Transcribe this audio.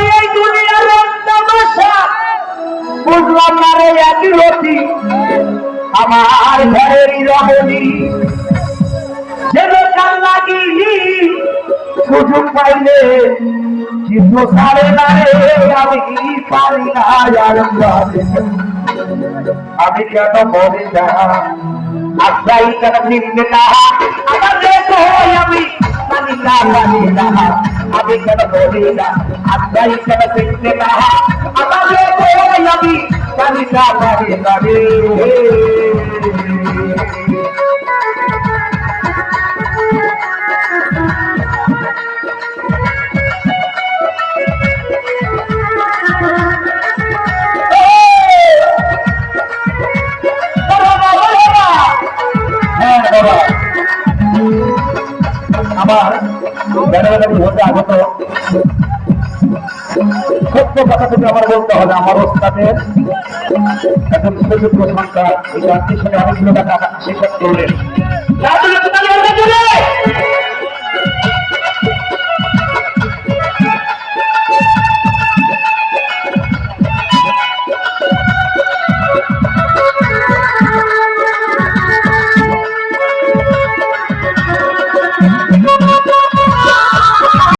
এই দুনিয়ার তামাশা বুঝলাম না রে একই রতি আমার ঘরেরই রমণী যেন কাল লাগি সুযোগ পাইলে কিন্তু সারে না রে আমি পারি না আর আমি কেন বলি না আশ্রাই কেন নিম্নে না আমাদের আমি মানি না আমি কেন বলি না আশ্রাই কেন নিম্নে না আমাদের আমি মানি না রে আমার হতে আগত সত্য কথা থেকে আমার বলতে হবে আমার ওস্তাদের এখন সুযোগ্য সংখ্যা এই গানটির সাথে অনেকগুলো টাকা শেষ করলেন